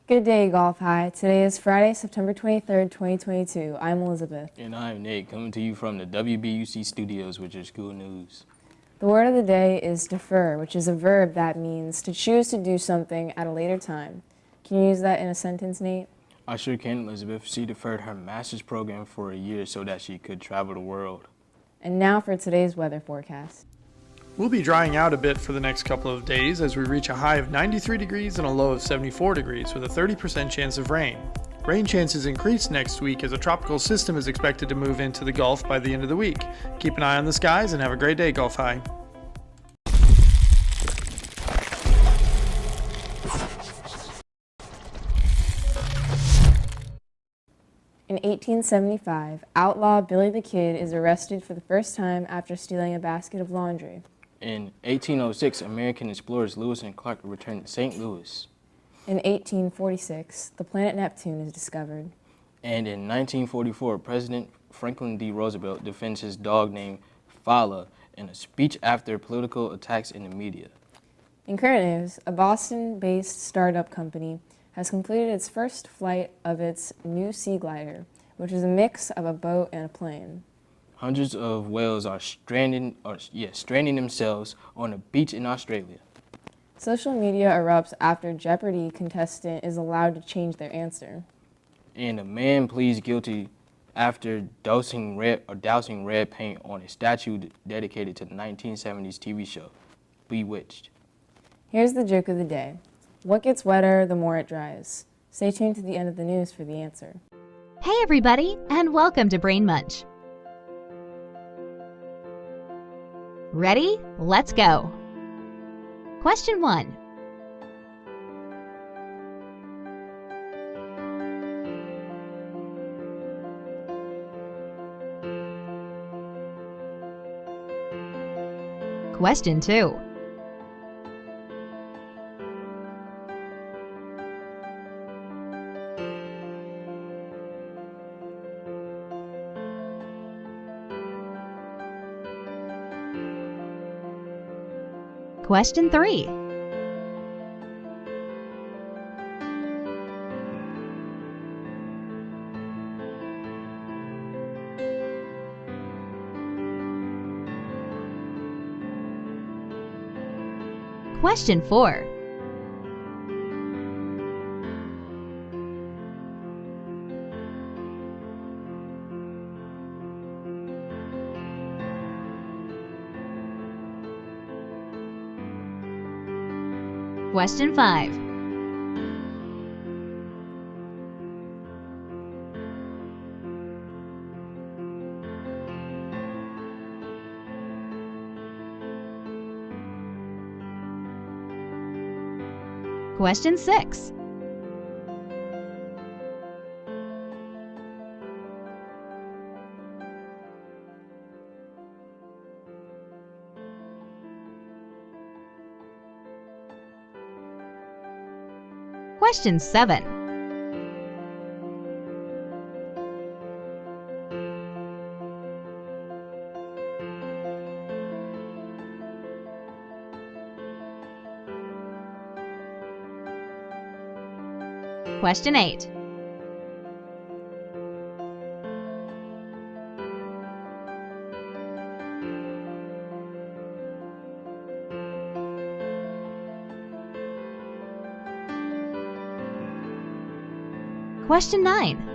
Good day, Golf High. Today is Friday, September 23rd, 2022. I'm Elizabeth. And I'm Nate, coming to you from the WBUC studios with your school news. The word of the day is defer, which is a verb that means to choose to do something at a later time. Can you use that in a sentence, Nate? I sure can, Elizabeth. She deferred her master's program for a year so that she could travel the world. And now for today's weather forecast. We'll be drying out a bit for the next couple of days as we reach a high of 93 degrees and a low of 74 degrees with a 30% chance of rain. Rain chances increase next week as a tropical system is expected to move into the Gulf by the end of the week. Keep an eye on the skies and have a great day, Gulf High. In 1875, outlaw Billy the Kid is arrested for the first time after stealing a basket of laundry. In 1806, American explorers Lewis and Clark returned to St. Louis. In 1846, the planet Neptune is discovered. And in 1944, President Franklin D. Roosevelt defends his dog named Fala in a speech after political attacks in the media. In current news, a Boston-based startup company has completed its first flight of its new sea glider, which is a mix of a boat and a plane. Hundreds of whales are stranding themselves on a beach in Australia. Social media erupts after Jeopardy contestant is allowed to change their answer. And a man pleads guilty after dousing red paint on a statue dedicated to the 1970s TV show, Bewitched. Here's the joke of the day. What gets wetter the more it dries? Stay tuned to the end of the news for the answer. Hey everybody, and welcome to Brain Munch. Ready? Let's go. Question 1. Question 2. Question 3. Question 4. Question 5. Question 6. Question 7. Question 8. Question 9.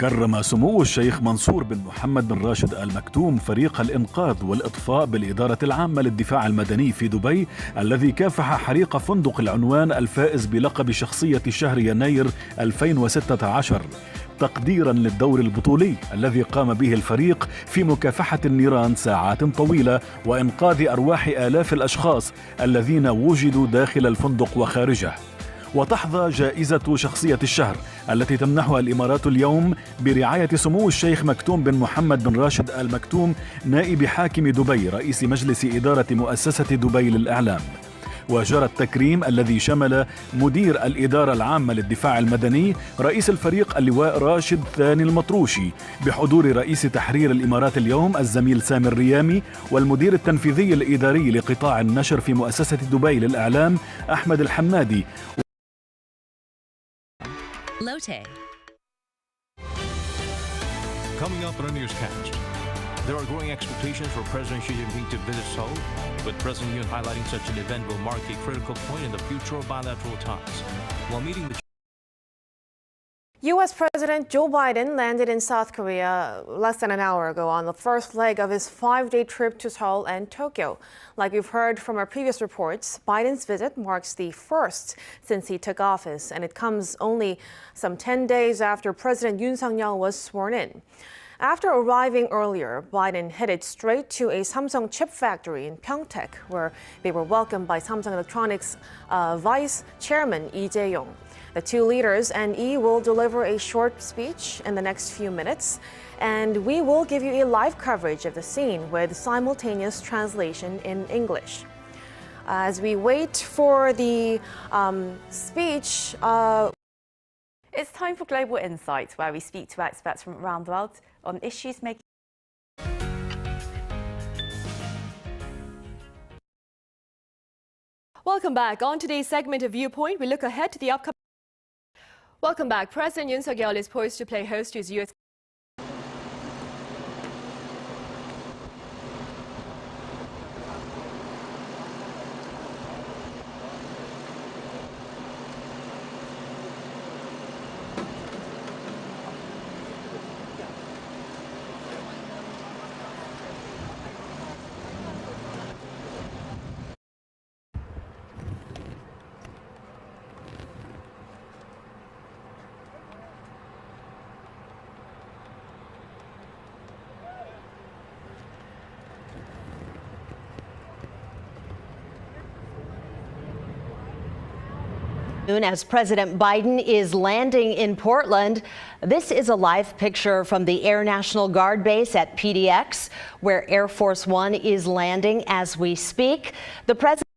كرم سمو الشيخ منصور بن محمد بن راشد آل مكتوم فريق الإنقاذ والإطفاء بالإدارة العامة للدفاع المدني في دبي الذي كافح حريق فندق العنوان الفائز بلقب شخصية شهر يناير 2016 تقديرا للدور البطولي الذي قام به الفريق في مكافحة النيران ساعات طويلة وإنقاذ أرواح آلاف الأشخاص الذين وجدوا داخل الفندق وخارجه. وتحظى جائزة شخصية الشهر التي تمنحها الإمارات اليوم برعاية سمو الشيخ مكتوم بن محمد بن راشد آل مكتوم نائب حاكم دبي رئيس مجلس إدارة مؤسسة دبي للإعلام. وجرى التكريم الذي شمل مدير الإدارة العامة للدفاع المدني رئيس الفريق اللواء راشد ثاني المطروشي بحضور رئيس تحرير الإمارات اليوم الزميل سامي الريامي والمدير التنفيذي الإداري لقطاع النشر في مؤسسة دبي للإعلام أحمد الحمادي. Lotte. Coming up on our newscast, there are growing expectations for President Xi Jinping to visit Seoul, with President Yoon highlighting such an event will mark a critical point in the future of bilateral ties. While meeting the U.S. President Joe Biden landed in South Korea less than an hour ago on the first leg of his 5-day trip to Seoul and Tokyo. Like we've heard from our previous reports, Biden's visit marks the first since he took office, and it comes only some 10 days after President Yoon Suk-yeol was sworn in. After arriving earlier, Biden headed straight to a Samsung chip factory in Pyeongtaek, where they were welcomed by Samsung Electronics Vice Chairman Lee Jae-yong. The two leaders and Lee will deliver a short speech in the next few minutes, and we will give you a live coverage of the scene with simultaneous translation in English. As we wait for the speech, it's time for Global Insights, where we speak to experts from around the world on issues making. Welcome back. On today's segment of Viewpoint, we look ahead to the upcoming. Welcome back. President Yoon Suk-yeol is poised to play host to his U.S. As President Biden is landing in Portland, this is a live picture from the Air National Guard base at PDX, where Air Force One is landing as we speak. The president.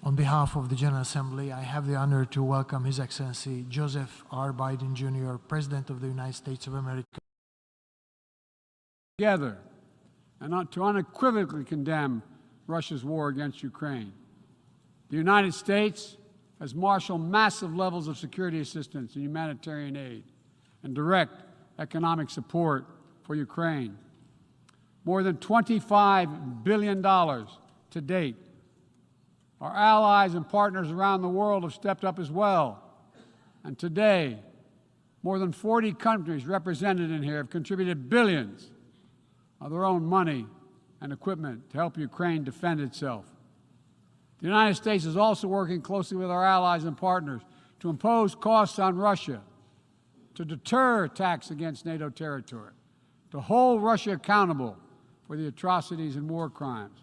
On behalf of the General Assembly, I have the honor to welcome His Excellency Joseph R. Biden, Jr., President of the United States of America. Together and to unequivocally condemn Russia's war against Ukraine. The United States has marshaled massive levels of security assistance and humanitarian aid and direct economic support for Ukraine. More than $25 billion to date. Our allies and partners around the world have stepped up as well. And today, more than 40 countries represented in here have contributed billions of their own money and equipment to help Ukraine defend itself. The United States is also working closely with our allies and partners to impose costs on Russia, to deter attacks against NATO territory, to hold Russia accountable for the atrocities and war crimes.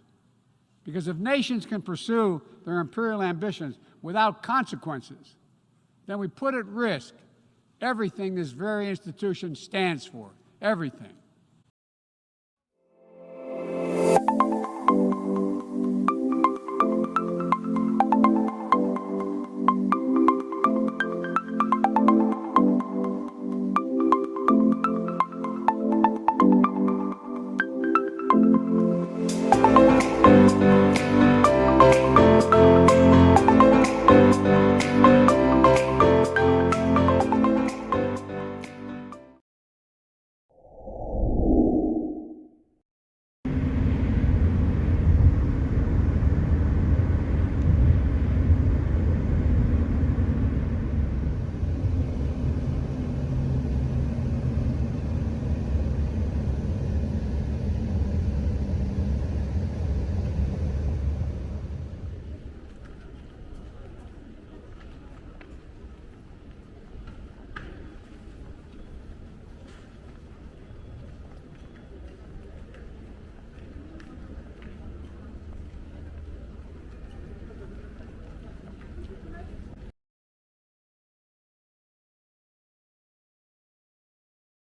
Because if nations can pursue their imperial ambitions without consequences, then we put at risk everything this very institution stands for, everything.